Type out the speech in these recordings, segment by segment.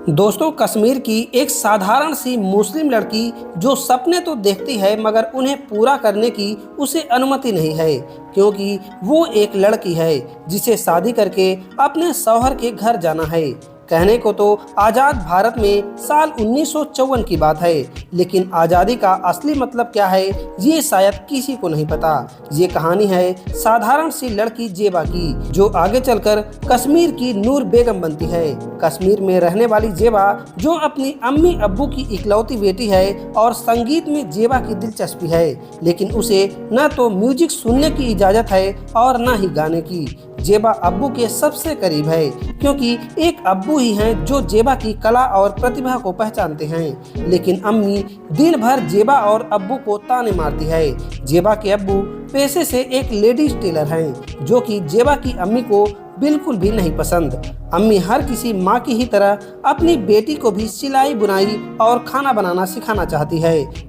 दोस्तों, कश्मीर की एक साधारण सी मुस्लिम लड़की जो सपने तो देखती है मगर उन्हें पूरा करने की उसे अनुमति नहीं है, क्योंकि वो एक लड़की है जिसे शादी करके अपने शौहर के घर जाना है। कहने को तो आज़ाद भारत में साल 1954 की बात है, लेकिन आज़ादी का असली मतलब क्या है ये शायद किसी को नहीं पता। ये कहानी है साधारण सी लड़की जेबा की, जो आगे चलकर कश्मीर की नूर बेगम बनती है। कश्मीर में रहने वाली जेबा, जो अपनी अम्मी अब्बू की इकलौती बेटी है और संगीत में जेबा की दिलचस्पी है, लेकिन उसे न तो म्यूजिक सुनने की इजाज़त है और न ही गाने की। जेबा अब्बू के सबसे करीब है, क्योंकि एक अब्बू ही हैं जो जेबा की कला और प्रतिभा को पहचानते हैं, लेकिन अम्मी दिन भर जेबा और अब्बू को ताने मारती है। जेबा के अब्बू पेशे से एक लेडीज टेलर हैं, जो कि जेबा की अम्मी को बिल्कुल भी नहीं पसंद। अम्मी हर किसी माँ की ही तरह अपनी बेटी को भी सिलाई बुनाई और खाना बनाना सिखाना चाहती है,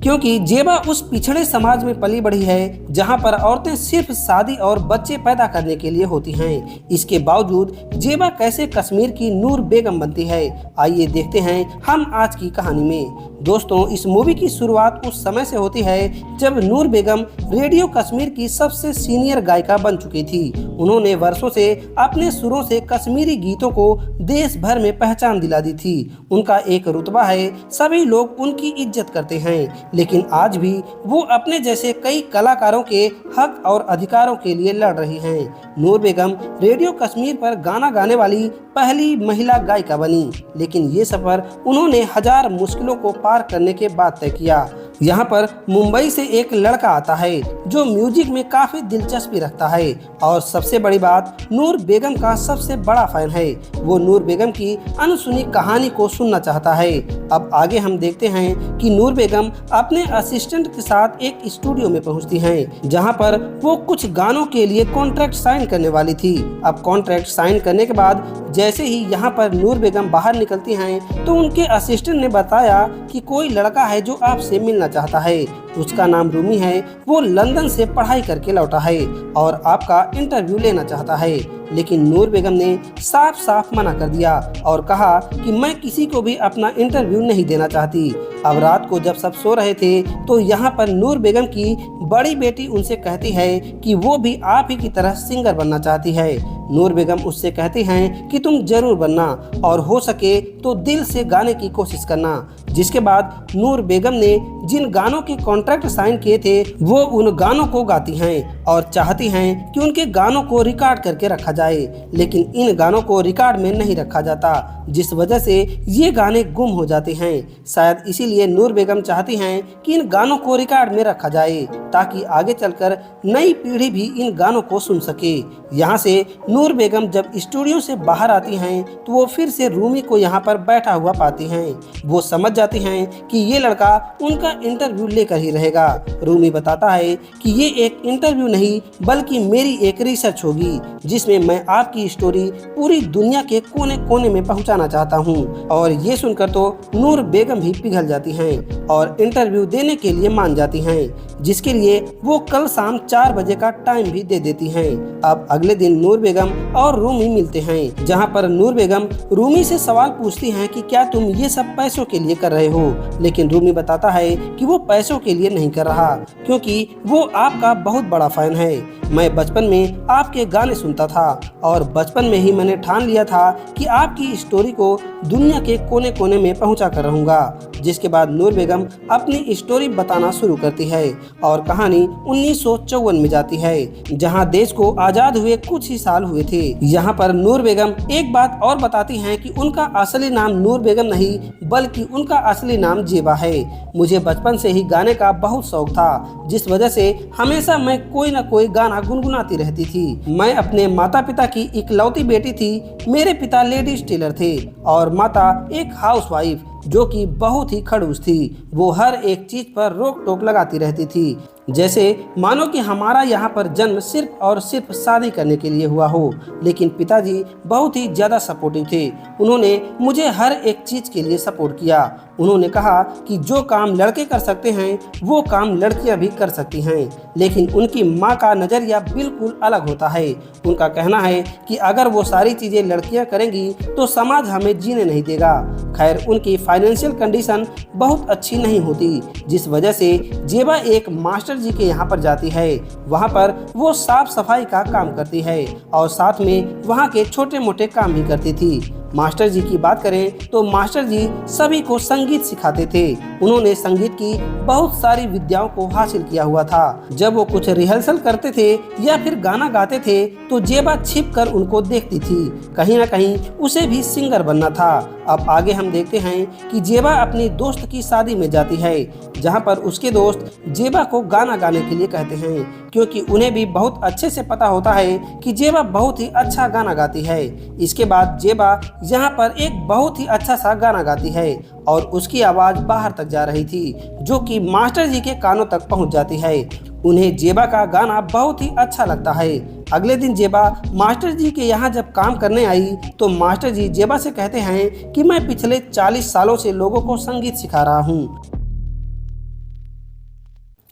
क्योंकि जेबा उस पिछड़े समाज में पली बढ़ी है जहां पर औरतें सिर्फ शादी और बच्चे पैदा करने के लिए होती हैं। इसके बावजूद जेबा कैसे कश्मीर की नूर बेगम बनती है, आइए देखते हैं हम आज की कहानी में। दोस्तों, इस मूवी की शुरुआत उस समय से होती है जब नूर बेगम रेडियो कश्मीर की सबसे सीनियर गायिका बन चुकी थी। उन्होंने वर्षों से अपने सुरों से कश्मीरी गीतों को देश भर में पहचान दिला दी थी। उनका एक रुतबा है, सभी लोग उनकी इज्जत करते हैं, लेकिन आज भी वो अपने जैसे कई कलाकारों के हक और अधिकारों के लिए लड़ रही हैं। नूर बेगम रेडियो कश्मीर पर गाना गाने वाली पहली महिला गायिका बनी, लेकिन ये सफर उन्होंने हजार मुश्किलों को पार करने के बाद तय किया। यहाँ पर मुंबई से एक लड़का आता है जो म्यूजिक में काफी दिलचस्पी रखता है, और सबसे बड़ी बात, नूर बेगम का सबसे बड़ा फैन है। वो नूर बेगम की अनसुनी कहानी को सुनना चाहता है। अब आगे हम देखते हैं कि नूर बेगम अपने असिस्टेंट के साथ एक स्टूडियो में पहुंचती हैं, जहां पर वो कुछ गानों के लिए कॉन्ट्रैक्ट साइन करने वाली थी। अब कॉन्ट्रैक्ट साइन करने के बाद जैसे ही यहाँ पर नूर बेगम बाहर निकलती हैं, तो उनके असिस्टेंट ने बताया कि कोई लड़का है जो आपसे मिलना चाहता है। उसका नाम रूमी है, वो लंदन से पढ़ाई करके लौटा है और आपका इंटरव्यू लेना चाहता है। लेकिन नूर बेगम ने साफ साफ मना कर दिया और कहा कि मैं किसी को भी अपना इंटरव्यू नहीं देना चाहती। अब रात को जब सब सो रहे थे, तो यहाँ पर नूर बेगम की बड़ी बेटी उनसे कहती है कि वो भी आप ही की तरह सिंगर बनना चाहती है। नूर बेगम उससे कहती हैं कि तुम जरूर बनना, और हो सके तो दिल से गाने की कोशिश करना। जिसके बाद नूर बेगम ने जिन गानों के कॉन्ट्रैक्ट साइन किए थे, वो उन गानों को गाती हैं और चाहती हैं कि उनके गानों को रिकॉर्ड करके रखा जाए, लेकिन इन गानों को रिकॉर्ड में नहीं रखा जाता, जिस वजह से ये गाने गुम हो जाते हैं। शायद इसीलिए नूर बेगम चाहती हैं कि इन गानों को रिकॉर्ड में रखा जाए, ताकि आगे चलकर नई पीढ़ी भी इन गानों को सुन सके। यहाँ से नूर बेगम जब स्टूडियो से बाहर आती हैं, तो वो फिर से रूमी को यहाँ पर बैठा हुआ पाती हैं। वो समझ जाती हैं कि ये लड़का उनका इंटरव्यू लेकर ही रहेगा। रूमी बताता है कि ये एक इंटरव्यू नहीं, बल्कि मेरी एक रिसर्च होगी, जिसमें मैं आपकी स्टोरी पूरी दुनिया के कोने कोने में पहुँचाना चाहता हूँ। और ये सुनकर तो नूर बेगम भी पिघल जाती हैं और इंटरव्यू देने के लिए मान जाती हैं, जिसके लिए वो कल शाम 4 बजे का टाइम भी दे देती हैं। अब अगले दिन नूर बेगम और रूमी मिलते हैं, जहां पर नूर बेगम रूमी से सवाल पूछती हैं कि क्या तुम ये सब पैसों के लिए कर रहे हो, लेकिन रूमी बताता है कि वो पैसों के लिए नहीं कर रहा, क्योंकि वो आपका बहुत बड़ा फैन है। मैं बचपन में आपके गाने सुनता था और बचपन में ही मैंने ठान लिया था कि आपकी स्टोरी को दुनिया के कोने कोने में पहुंचा कर रहूंगा। जिसके बाद नूर बेगम अपनी स्टोरी बताना शुरू करती है और कहानी 1954 में जाती है, जहां देश को आजाद हुए कुछ ही साल हुए थे। यहाँ पर नूर बेगम एक बात और बताती हैं कि उनका असली नाम नूर बेगम नहीं, बल्कि उनका असली नाम जेबा है। मुझे बचपन से ही गाने का बहुत शौक था, जिस वजह से हमेशा मैं कोई न कोई गाना गुनगुनाती रहती थी। मैं अपने माता पिता की इकलौती बेटी थी। मेरे पिता लेडीज टेलर थे और माता एक हाउसवाइफ। जो कि बहुत ही खड़ूस थी। वो हर एक चीज पर रोक टोक लगाती रहती थी, जैसे मानो कि हमारा यहाँ पर जन्म सिर्फ और सिर्फ शादी करने के लिए हुआ हो। लेकिन पिताजी बहुत ही ज़्यादा सपोर्टिव थे। उन्होंने मुझे हर एक चीज़ के लिए सपोर्ट किया। उन्होंने कहा कि जो काम लड़के कर सकते हैं वो काम लड़कियां भी कर सकती हैं। लेकिन उनकी माँ का नज़रिया बिल्कुल अलग होता है। उनका कहना है कि अगर वो सारी चीज़ें लड़कियां करेंगी तो समाज हमें जीने नहीं देगा। खैर, उनकी फाइनेंशियल कंडीशन बहुत अच्छी नहीं होती, जिस वजह से जेबा एक मास्टर जी के यहाँ पर जाती है। वहाँ पर वो साफ सफाई का काम करती है और साथ में वहाँ के छोटे मोटे काम भी करती थी। मास्टर जी की बात करें तो मास्टर जी सभी को संगीत सिखाते थे। उन्होंने संगीत की बहुत सारी विद्याओं को हासिल किया हुआ था। जब वो कुछ रिहर्सल करते थे या फिर गाना गाते थे तो जेबा छिप कर उनको देखती थी। कहीं ना कहीं उसे भी सिंगर बनना था। अब आगे हम देखते हैं कि जेबा अपनी दोस्त की शादी में जाती है, जहां पर उसके दोस्त जेबा को गाना गाने के लिए कहते हैं, क्योंकि उन्हें भी बहुत अच्छे से पता होता है कि जेबा बहुत ही अच्छा गाना गाती है। इसके बाद जेबा यहाँ पर एक बहुत ही अच्छा सा गाना गाती है और उसकी आवाज़ बाहर तक जा रही थी, जो कि मास्टर जी के कानों तक पहुँच जाती है। उन्हें जेबा का गाना बहुत ही अच्छा लगता है। अगले दिन जेबा मास्टर जी के यहाँ जब काम करने आई तो मास्टर जी जेबा से कहते हैं कि मैं पिछले 40 सालों से लोगों को संगीत सिखा रहा हूँ,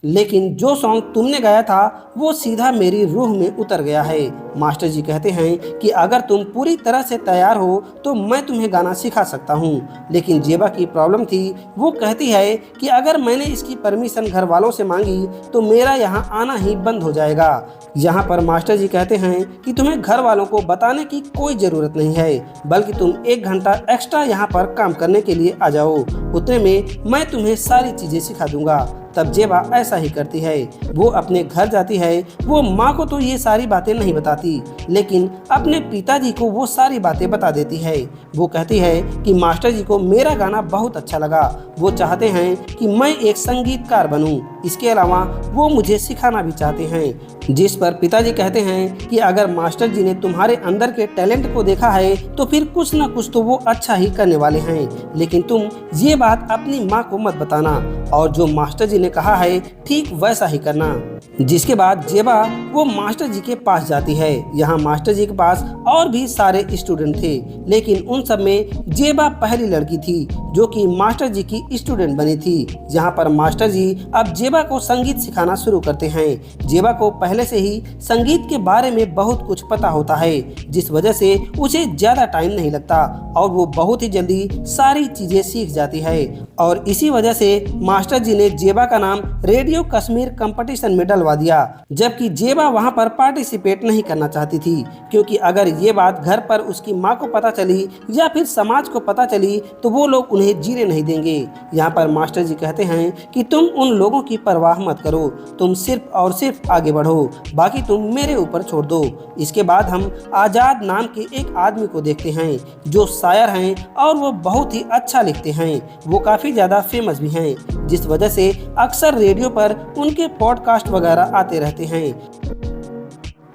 लेकिन जो सॉन्ग तुमने गाया था वो सीधा मेरी रूह में उतर गया है। मास्टर जी कहते हैं कि अगर तुम पूरी तरह से तैयार हो तो मैं तुम्हें गाना सिखा सकता हूँ। लेकिन जेबा की प्रॉब्लम थी। वो कहती है कि अगर मैंने इसकी परमिशन घर वालों से मांगी तो मेरा यहाँ आना ही बंद हो जाएगा। यहाँ पर मास्टर जी कहते हैं कि तुम्हें घर वालों को बताने की कोई ज़रूरत नहीं है, बल्कि तुम 1 घंटा एक्स्ट्रा यहाँ पर काम करने के लिए आ जाओ। उतने में मैं तुम्हें सारी चीज़ें सिखा दूंगा। तब जेबा ऐसा ही करती है। वो अपने घर जाती है। वो माँ को तो ये सारी बातें नहीं बताती, लेकिन अपने पिताजी को वो सारी बातें बता देती है। वो कहती है कि मास्टर जी को मेरा गाना बहुत अच्छा लगा। वो चाहते हैं कि मैं एक संगीतकार बनूं। इसके अलावा वो मुझे सिखाना भी चाहते हैं। जिस पर पिताजी कहते हैं कि अगर मास्टर जी ने तुम्हारे अंदर के टैलेंट को देखा है तो फिर कुछ न कुछ तो वो अच्छा ही करने वाले हैं, लेकिन तुम ये बात अपनी माँ को मत बताना और जो मास्टर जी ने कहा है ठीक वैसा ही करना। जिसके बाद जेबा वो मास्टर जी के पास जाती है। यहाँ मास्टर जी के पास और भी सारे स्टूडेंट थे, लेकिन उन सब में जेबा पहली लड़की थी जो कि मास्टर जी की स्टूडेंट बनी थी। जहाँ पर मास्टर जी अब जेबा को संगीत सिखाना शुरू करते हैं। जेबा को पहले से ही संगीत के बारे में बहुत कुछ पता होता है, जिस वजह से उसे ज़्यादा टाइम नहीं लगता और वो बहुत ही जल्दी सारी चीज़ें सीख जाती है। और इसी वजह से मास्टर जी ने जेबा का नाम रेडियो कश्मीर कंपटीशन में डलवा दिया, जबकि जेबा वहां पर पार्टिसिपेट नहीं करना चाहती थी, क्योंकि अगर ये बात घर पर उसकी माँ को पता चली या फिर समाज को पता चली तो वो लोग उन्हें जीने नहीं देंगे। यहाँ पर मास्टर जी कहते हैं कि तुम उन लोगों की परवाह मत करो, तुम सिर्फ और सिर्फ आगे बढ़ो, बाकी तुम मेरे ऊपर छोड़ दो। इसके बाद हम आजाद नाम के एक आदमी को देखते हैं जो शायर हैं और वो बहुत ही अच्छा लिखते हैं। वो काफ़ी ज़्यादा फेमस भी हैं, जिस वजह से अक्सर रेडियो पर उनके पॉडकास्ट वगैरह आते रहते हैं।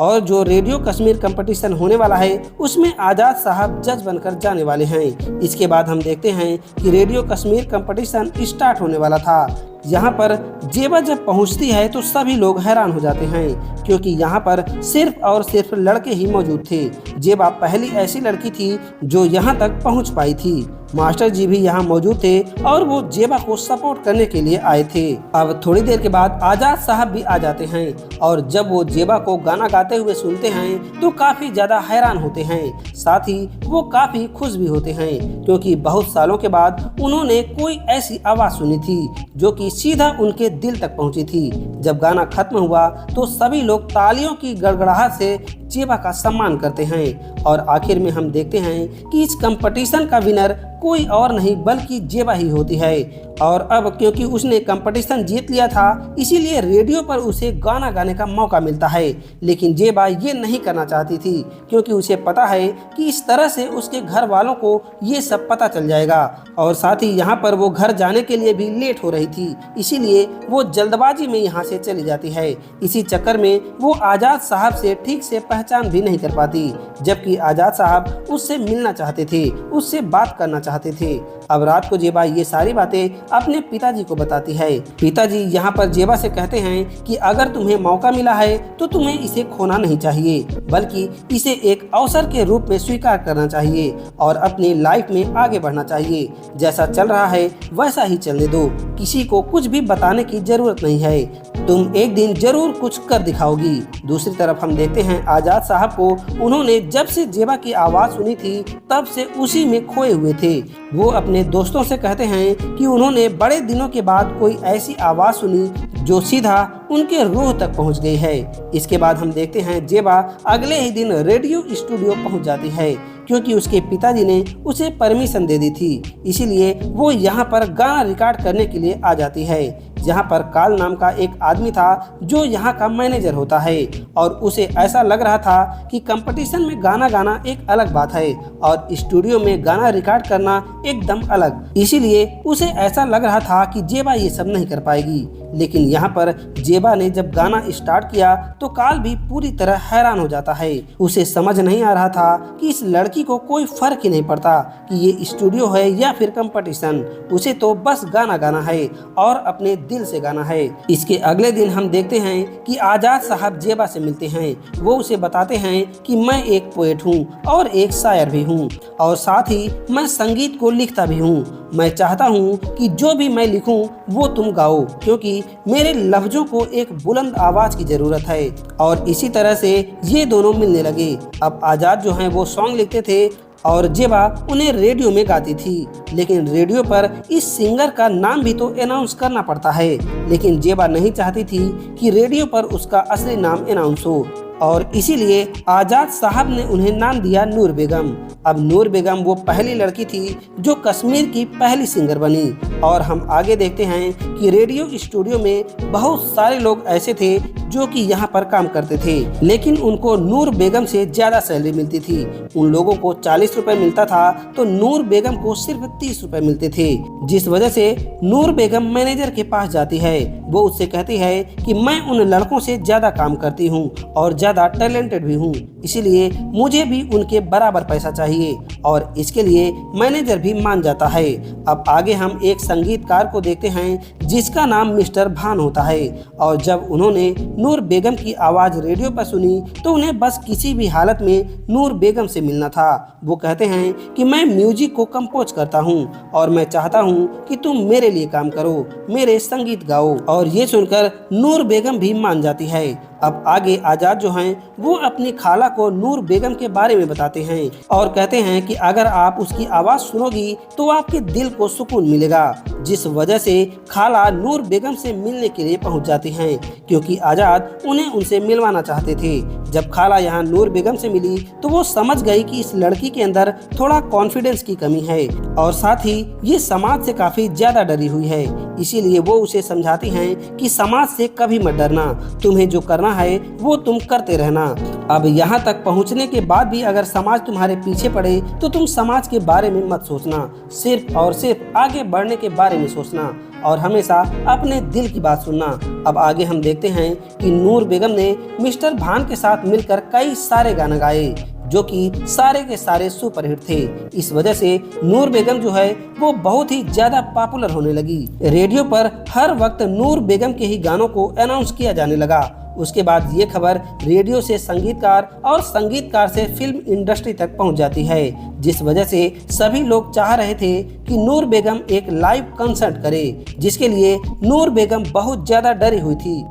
और जो रेडियो कश्मीर कंपटीशन होने वाला है उसमें आज़ाद साहब जज बनकर जाने वाले हैं। इसके बाद हम देखते हैं कि रेडियो कश्मीर कंपटीशन स्टार्ट होने वाला था। यहाँ पर जेबा जब पहुँचती है तो सभी लोग हैरान हो जाते हैं, क्योंकि यहाँ पर सिर्फ और सिर्फ लड़के ही मौजूद थे। जेबा पहली ऐसी लड़की थी जो यहाँ तक पहुँच पाई थी। मास्टर जी भी यहाँ मौजूद थे और वो जेबा को सपोर्ट करने के लिए आए थे। अब थोड़ी देर के बाद आजाद साहब भी आ जाते हैं और जब वो जेबा को गाना गाते हुए सुनते हैं तो काफी ज्यादा हैरान होते हैं। साथ ही वो काफी खुश भी होते हैं, क्योंकि बहुत सालों के बाद उन्होंने कोई ऐसी आवाज सुनी थी जो कि सीधा उनके दिल तक पहुंची थी। जब गाना खत्म हुआ तो सभी लोग तालियों की गड़गड़ाहट से जेबा का सम्मान करते हैं और आखिर में हम देखते हैं कि इस कंपटीशन का विनर कोई और नहीं बल्कि जेबा ही होती है। और अब क्योंकि उसने कंपटीशन जीत लिया था, इसीलिए रेडियो पर उसे गाना गाने का मौका मिलता है। लेकिन जेबा ये नहीं करना चाहती थी, क्योंकि उसे पता है कि इस तरह से उसके घर वालों को ये सब पता चल जाएगा और साथ ही यहाँ पर वो घर जाने के लिए भी लेट हो रही थी, इसीलिए वो जल्दबाजी में यहाँ से चली जाती है। इसी चक्कर में वो आजाद साहब से ठीक से पहचान भी नहीं कर पाती, जबकि आजाद साहब उससे मिलना चाहते थे, उससे बात करना चाहते चाहते थे। अब रात को जेबा ये सारी बातें अपने पिताजी को बताती है। पिताजी यहाँ पर जेबा से कहते हैं कि अगर तुम्हें मौका मिला है तो तुम्हें इसे खोना नहीं चाहिए, बल्कि इसे एक अवसर के रूप में स्वीकार करना चाहिए और अपनी लाइफ में आगे बढ़ना चाहिए। जैसा चल रहा है वैसा ही चलने दो, किसी को कुछ भी बताने की जरूरत नहीं है, तुम एक दिन जरूर कुछ कर दिखाओगी। दूसरी तरफ हम देखते हैं आजाद साहब को, उन्होंने जब से जेबा की आवाज़ सुनी थी तब से उसी में खोए हुए थे। वो अपने दोस्तों से कहते हैं कि उन्होंने बड़े दिनों के बाद कोई ऐसी आवाज़ सुनी जो सीधा उनके रूह तक पहुंच गई है। इसके बाद हम देखते हैं जेबा अगले ही दिन रेडियो स्टूडियो पहुंच जाती है, क्योंकि उसके पिताजी ने उसे परमिशन दे दी थी। इसीलिए वो यहाँ पर गाना रिकॉर्ड करने के लिए आ जाती है, जहाँ पर काल नाम का एक आदमी था जो यहाँ का मैनेजर होता है, और उसे ऐसा लग रहा था कि कंपटीशन में गाना गाना एक अलग बात है और स्टूडियो में गाना रिकॉर्ड करना एकदम अलग। इसीलिए उसे ऐसा लग रहा था कि जेबा ये सब नहीं कर पाएगी। लेकिन यहाँ पर जेबा ने जब गाना स्टार्ट किया तो काल भी पूरी तरह हैरान हो जाता है। उसे समझ नहीं आ रहा था कि इस लड़की को कोई फर्क ही नहीं पड़ता कि ये स्टूडियो है या फिर कंपटीशन, उसे तो बस गाना गाना है और अपने दिल से गाना है। इसके अगले दिन हम देखते हैं कि आजाद साहब जेबा से मिलते हैं। वो उसे बताते हैं कि मैं एक पोएट हूँ और एक शायर भी हूँ, और साथ ही मैं संगीत को लिखता भी हूँ। मैं चाहता हूँ कि जो भी मैं लिखूं वो तुम गाओ, क्योंकि मेरे लफ्जों को एक बुलंद आवाज़ की ज़रूरत है। और इसी तरह से ये दोनों मिलने लगे। अब आज़ाद जो हैं वो सॉन्ग लिखते थे और जेबा उन्हें रेडियो में गाती थी, लेकिन रेडियो पर इस सिंगर का नाम भी तो अनाउंस करना पड़ता है। लेकिन जेबा नहीं चाहती थी कि रेडियो पर उसका असली नाम अनाउंस हो, और इसीलिए आजाद साहब ने उन्हें नाम दिया नूर बेगम। अब नूर बेगम वो पहली लड़की थी जो कश्मीर की पहली सिंगर बनी। और हम आगे देखते हैं कि रेडियो स्टूडियो में बहुत सारे लोग ऐसे थे जो कि यहाँ पर काम करते थे, लेकिन उनको नूर बेगम से ज़्यादा सैलरी मिलती थी। उन लोगों को 40 रुपए मिलता था तो नूर बेगम को सिर्फ 30 रुपए मिलते थे, जिस वजह से नूर बेगम मैनेजर के पास जाती है। वो उससे कहती है कि मैं उन लड़कों से ज़्यादा काम करती हूँ और ज़्यादा टैलेंटेड भी हूँ, इसीलिए मुझे भी उनके बराबर पैसा चाहिए, और इसके लिए मैनेजर भी मान जाता है। अब आगे हम एक संगीतकार को देखते हैं जिसका नाम मिस्टर भान होता है, और जब उन्होंने नूर बेगम की आवाज़ रेडियो पर सुनी तो उन्हें बस किसी भी हालत में नूर बेगम से मिलना था। वो कहते हैं कि मैं म्यूजिक को कंपोज करता हूँ और मैं चाहता हूँ कि तुम मेरे लिए काम करो, मेरे संगीत गाओ। और ये सुनकर नूर बेगम भी मान जाती है। अब आगे आजाद जो हैं वो अपनी खाला को नूर बेगम के बारे में बताते हैं और कहते हैं कि अगर आप उसकी आवाज़ सुनोगी तो आपके दिल को सुकून मिलेगा, जिस वजह से खाला नूर बेगम से मिलने के लिए पहुंच जाती हैं, क्योंकि आजाद उन्हें उनसे मिलवाना चाहते थे। जब खाला यहाँ नूर बेगम से मिली तो वो समझ गई कि इस लड़की के अंदर थोड़ा कॉन्फिडेंस की कमी है और साथ ही ये समाज से काफ़ी ज़्यादा डरी हुई है। इसीलिए वो उसे समझाती हैं कि समाज से कभी मत डरना, तुम्हें जो करना है वो तुम करते रहना। अब यहाँ तक पहुँचने के बाद भी अगर समाज तुम्हारे पीछे पड़े तो तुम समाज के बारे में मत सोचना, सिर्फ और सिर्फ आगे बढ़ने के बारे में सोचना और हमेशा अपने दिल की बात सुनना। अब आगे हम देखते हैं कि नूर बेगम ने मिस्टर भान के साथ मिलकर कई सारे गाने गाए जो कि सारे के सारे सुपरहिट थे। इस वजह से नूर बेगम जो है वो बहुत ही ज़्यादा पॉपुलर होने लगी। रेडियो पर हर वक्त नूर बेगम के ही गानों को अनाउंस किया जाने लगा। उसके बाद ये खबर रेडियो से संगीतकार और संगीतकार से फिल्म इंडस्ट्री तक पहुंच जाती है, जिस वजह से सभी लोग चाह रहे थे कि नूर बेगम एक लाइव कंसर्ट करे, जिसके लिए नूर बेगम बहुत ज़्यादा डरी हुई थी,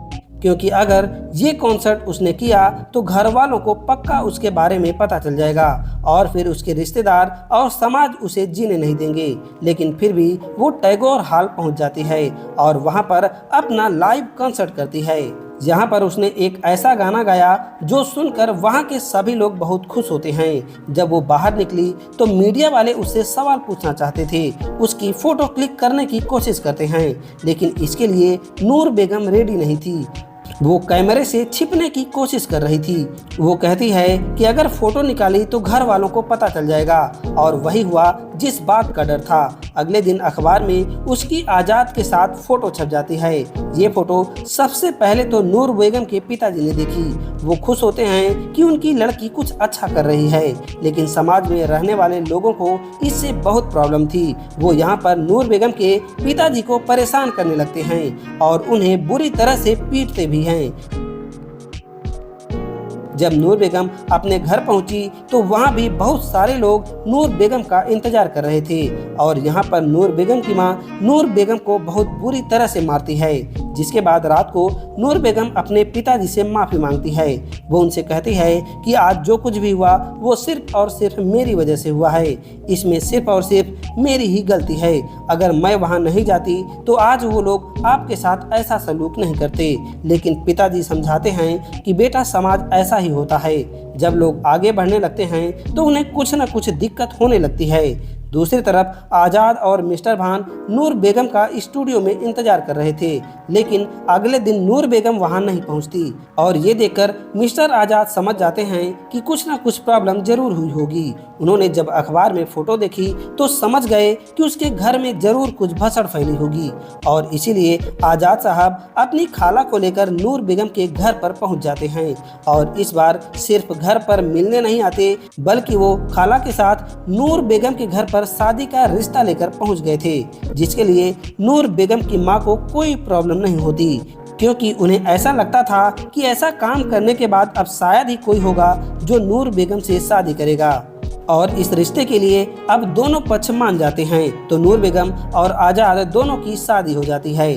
क्योंकि अगर ये कॉन्सर्ट उसने किया तो घर वालों को पक्का उसके बारे में पता चल जाएगा और फिर उसके रिश्तेदार और समाज उसे जीने नहीं देंगे। लेकिन फिर भी वो टैगोर हॉल पहुंच जाती है और वहां पर अपना लाइव कॉन्सर्ट करती है। यहाँ पर उसने एक ऐसा गाना गाया जो सुनकर वहाँ के सभी लोग बहुत खुश होते हैं। जब वो बाहर निकली तो मीडिया वाले उससे सवाल पूछना चाहते थे, उसकी फ़ोटो क्लिक करने की कोशिश करते हैं, लेकिन इसके लिए नूर बेगम रेडी नहीं थी। वो कैमरे से छिपने की कोशिश कर रही थी। वो कहती है कि अगर फोटो निकाली तो घर वालों को पता चल जाएगा, और वही हुआ जिस बात का डर था। अगले दिन अखबार में उसकी आजाद के साथ फोटो छप जाती है। ये फोटो सबसे पहले तो नूर बेगम के पिताजी ने देखी। वो खुश होते हैं कि उनकी लड़की कुछ अच्छा कर रही है, लेकिन समाज में रहने वाले लोगों को इससे बहुत प्रॉब्लम थी। वो यहाँ पर नूर बेगम के पिताजी को परेशान करने लगते हैं और उन्हें बुरी तरह से पीटते भी हैं। जब नूर बेगम अपने घर पहुंची तो वहां भी बहुत सारे लोग नूर बेगम का इंतजार कर रहे थे और यहाँ पर नूर बेगम की मां नूर बेगम को बहुत बुरी तरह से मारती है। जिसके बाद रात को नूर बेगम अपने पिताजी से माफ़ी मांगती है। वो उनसे कहती है कि आज जो कुछ भी हुआ वो सिर्फ और सिर्फ मेरी वजह से हुआ है। इसमें सिर्फ और सिर्फ मेरी ही गलती है। अगर मैं वहाँ नहीं जाती तो आज वो लोग आपके साथ ऐसा सलूक नहीं करते। लेकिन पिताजी समझाते हैं कि बेटा, समाज ऐसा ही होता है। जब लोग आगे बढ़ने लगते हैं तो उन्हें कुछ न कुछ दिक्कत होने लगती है। दूसरी तरफ आज़ाद और मिस्टर भान नूर बेगम का स्टूडियो में इंतजार कर रहे थे, लेकिन अगले दिन नूर बेगम वहां नहीं पहुंचती और ये देखकर मिस्टर आज़ाद समझ जाते हैं कि कुछ ना कुछ प्रॉब्लम जरूर हुई होगी। उन्होंने जब अखबार में फोटो देखी तो समझ गए कि उसके घर में जरूर कुछ भसड़ फैली होगी और इसीलिए आज़ाद साहब अपनी खाला को लेकर नूर बेगम के घर पर पहुंच जाते हैं और इस बार सिर्फ घर पर मिलने नहीं आते, बल्कि वो खाला के साथ नूर बेगम के घर शादी का रिश्ता लेकर पहुंच गए थे, जिसके लिए नूर बेगम की मां को कोई प्रॉब्लम नहीं होती, क्योंकि उन्हें ऐसा लगता था कि ऐसा काम करने के बाद अब शायद ही कोई होगा जो नूर बेगम से शादी करेगा और इस रिश्ते के लिए अब दोनों पक्ष मान जाते हैं। तो नूर बेगम और आज़ाद दोनों की शादी हो जाती है।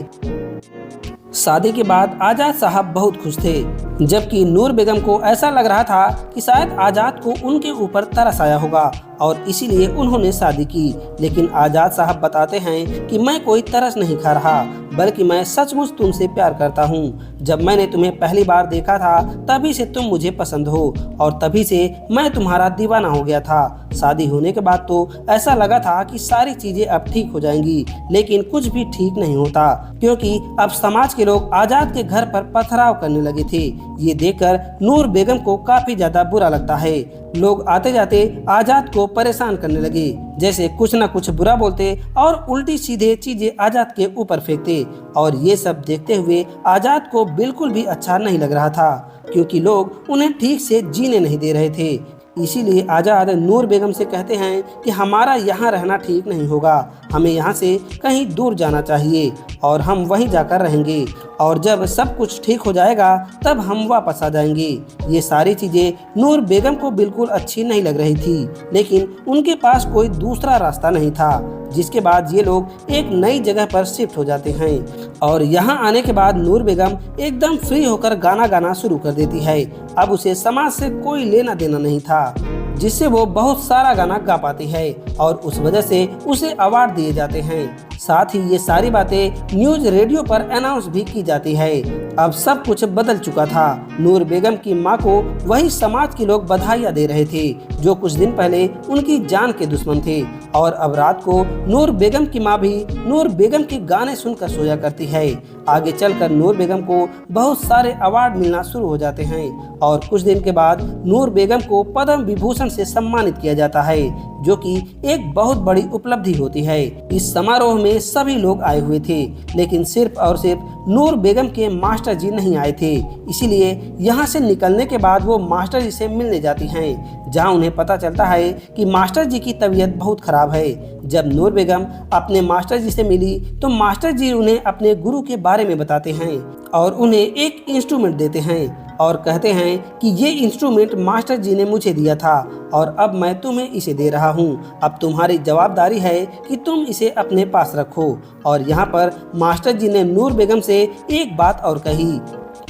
शादी के बाद आज़ाद साहब बहुत खुश थे, जबकि नूर बेगम को ऐसा लग रहा था कि शायद आज़ाद को उनके ऊपर तरस आया होगा और इसीलिए उन्होंने शादी की। लेकिन आज़ाद साहब बताते हैं कि मैं कोई तरस नहीं खा रहा, बल्कि मैं सचमुच तुमसे प्यार करता हूँ। जब मैंने तुम्हें पहली बार देखा था तभी से तुम मुझे पसंद हो और तभी से मैं तुम्हारा दीवाना हो गया था। शादी होने के बाद तो ऐसा लगा था कि सारी चीजें अब ठीक हो जाएंगी, लेकिन कुछ भी ठीक नहीं होता, क्योंकि अब समाज के लोग आज़ाद के घर पर पथराव करने लगे थे। ये देखकर नूर बेगम को काफी ज्यादा बुरा लगता है। लोग आते जाते आज़ाद को परेशान करने लगे, जैसे कुछ न कुछ बुरा बोलते और उल्टी सीधे चीजें आज़ाद के ऊपर फेंकते और ये सब देखते हुए आज़ाद को बिल्कुल भी अच्छा नहीं लग रहा था, क्योंकि लोग उन्हें ठीक से जीने नहीं दे रहे थे। इसीलिए आज़ाद नूर बेगम से कहते हैं कि हमारा यहाँ रहना ठीक नहीं होगा, हमें यहाँ से कहीं दूर जाना चाहिए और हम वहीं जाकर रहेंगे और जब सब कुछ ठीक हो जाएगा तब हम वापस आ जाएंगे। ये सारी चीज़ें नूर बेगम को बिल्कुल अच्छी नहीं लग रही थी, लेकिन उनके पास कोई दूसरा रास्ता नहीं था। जिसके बाद ये लोग एक नई जगह पर शिफ्ट हो जाते हैं और यहाँ आने के बाद नूर बेगम एकदम फ्री होकर गाना गाना शुरू कर देती है। अब उसे समाज से कोई लेना देना नहीं था, जिससे वो बहुत सारा गाना गा पाती है और उस वजह से उसे अवार्ड दिए जाते हैं। साथ ही ये सारी बातें न्यूज रेडियो पर अनाउंस भी की जाती है। अब सब कुछ बदल चुका था। नूर बेगम की मां को वही समाज के लोग बधाइयां दे रहे थे जो कुछ दिन पहले उनकी जान के दुश्मन थे और अब रात को नूर बेगम की मां भी नूर बेगम के गाने सुनकर सोया करती है। आगे चलकर नूर बेगम को बहुत सारे अवार्ड मिलना शुरू हो जाते हैं और कुछ दिन के बाद नूर बेगम को पद्म विभूषण से सम्मानित किया जाता है, जो कि एक बहुत बड़ी उपलब्धि होती है। इस समारोह में सभी लोग आए हुए थे, लेकिन सिर्फ और सिर्फ नूर बेगम के मास्टर जी नहीं आए थे। इसीलिए यहाँ से निकलने के बाद वो मास्टर जी से मिलने जाती हैं, जहाँ उन्हें पता चलता है कि मास्टर जी की तबीयत बहुत खराब है। जब नूर बेगम अपने मास्टर जी से मिली तो मास्टर जी उन्हें अपने गुरु के बारे में बताते हैं और उन्हें एक इंस्ट्रूमेंट देते हैं और कहते हैं कि ये इंस्ट्रूमेंट मास्टर जी ने मुझे दिया था और अब मैं तुम्हें इसे दे रहा हूँ। अब तुम्हारी जवाबदारी है कि तुम इसे अपने पास रखो। और यहाँ पर मास्टर जी ने नूर बेगम से एक बात और कही।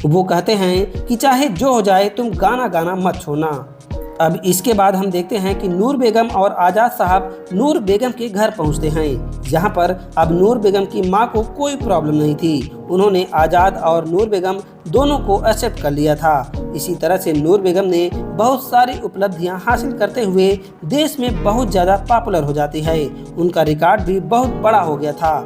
वो कहते हैं कि चाहे जो हो जाए तुम गाना गाना मत छोड़ना। अब इसके बाद हम देखते हैं कि नूर बेगम और आज़ाद साहब नूर बेगम के घर पहुंचते हैं, जहां पर अब नूर बेगम की मां को कोई प्रॉब्लम नहीं थी। उन्होंने आज़ाद और नूर बेगम दोनों को एक्सेप्ट कर लिया था। इसी तरह से नूर बेगम ने बहुत सारी उपलब्धियां हासिल करते हुए देश में बहुत ज़्यादा पॉपुलर हो जाती है। उनका रिकॉर्ड भी बहुत बड़ा हो गया था।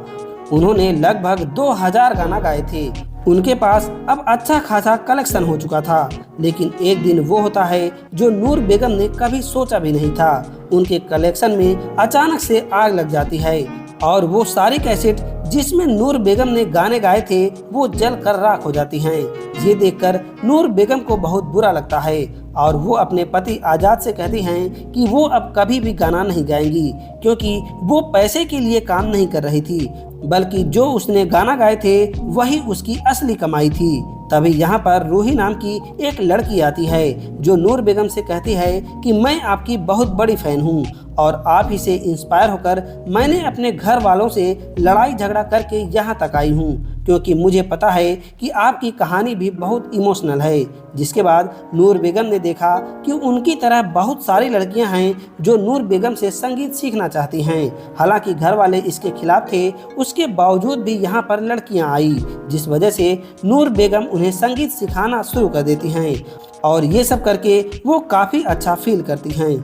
उन्होंने लगभग 2000 गाना गाए थे। उनके पास अब अच्छा खासा कलेक्शन हो चुका था। लेकिन एक दिन वो होता है जो नूर बेगम ने कभी सोचा भी नहीं था। उनके कलेक्शन में अचानक से आग लग जाती है और वो सारी कैसेट जिसमें नूर बेगम ने गाने गाए थे वो जल कर राख हो जाती हैं। ये देखकर नूर बेगम को बहुत बुरा लगता है और वो अपने पति आजाद से कहती हैं कि वो अब कभी भी गाना नहीं गाएंगी, क्योंकि वो पैसे के लिए काम नहीं कर रही थी, बल्कि जो उसने गाना गाए थे वही उसकी असली कमाई थी। तभी यहाँ पर रूही नाम की एक लड़की आती है जो नूर बेगम से कहती है कि मैं आपकी बहुत बड़ी फैन हूँ और आप ही से इंस्पायर होकर मैंने अपने घर वालों से लड़ाई झगड़ा करके यहाँ तक आई हूँ, क्योंकि मुझे पता है कि आपकी कहानी भी बहुत इमोशनल है। जिसके बाद नूर बेगम ने देखा कि उनकी तरह बहुत सारी लड़कियां हैं जो नूर बेगम से संगीत सीखना चाहती हैं। हालांकि घर वाले इसके खिलाफ थे, उसके बावजूद भी यहाँ पर लड़कियां आई, जिस वजह से नूर बेगम उन्हें संगीत सिखाना शुरू कर देती हैं और ये सब करके वो काफ़ी अच्छा फील करती हैं।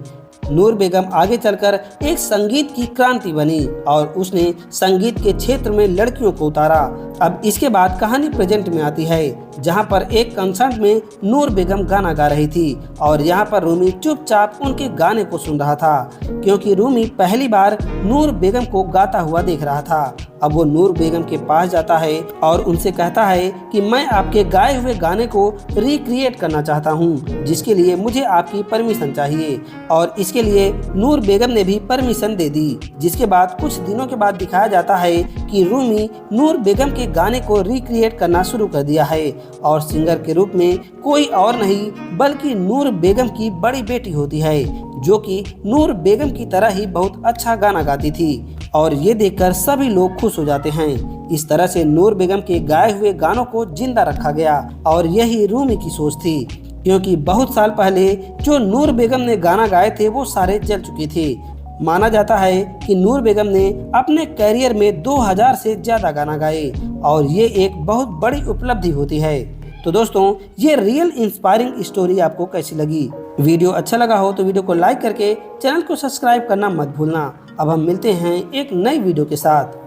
नूर बेगम आगे चलकर एक संगीत की क्रांति बनी और उसने संगीत के क्षेत्र में लड़कियों को उतारा। अब इसके बाद कहानी प्रेजेंट में आती है, जहां पर एक कंसर्ट में नूर बेगम गाना गा रही थी और यहां पर रूमी चुपचाप उनके गाने को सुन रहा था, क्योंकि रूमी पहली बार नूर बेगम को गाता हुआ देख रहा था। अब वो नूर बेगम के पास जाता है और उनसे कहता है कि मैं आपके गाए हुए गाने को रिक्रिएट करना चाहता हूँ, जिसके लिए मुझे आपकी परमिशन चाहिए। और इसके लिए नूर बेगम ने भी परमिशन दे दी। जिसके बाद कुछ दिनों के बाद दिखाया जाता है कि रूमी नूर बेगम के गाने को रिक्रिएट करना शुरू कर दिया है और सिंगर के रूप में कोई और नहीं बल्कि नूर बेगम की बड़ी बेटी होती है, जो कि नूर बेगम की तरह ही बहुत अच्छा गाना गाती थी। और ये देखकर सभी लोग खुश हो जाते हैं। इस तरह से नूर बेगम के गाए हुए गानों को जिंदा रखा गया और यही रूमी की सोच थी, क्योंकि बहुत साल पहले जो नूर बेगम ने गाना गाए थे वो सारे जल चुके थे। माना जाता है कि नूर बेगम ने अपने कैरियर में 2000 से ज़्यादा गाना गाए और ये एक बहुत बड़ी उपलब्धि होती है। तो दोस्तों, ये रियल इंस्पायरिंग स्टोरी आपको कैसी लगी? वीडियो अच्छा लगा हो तो वीडियो को लाइक करके चैनल को सब्सक्राइब करना मत भूलना। अब हम मिलते हैं एक नई वीडियो के साथ।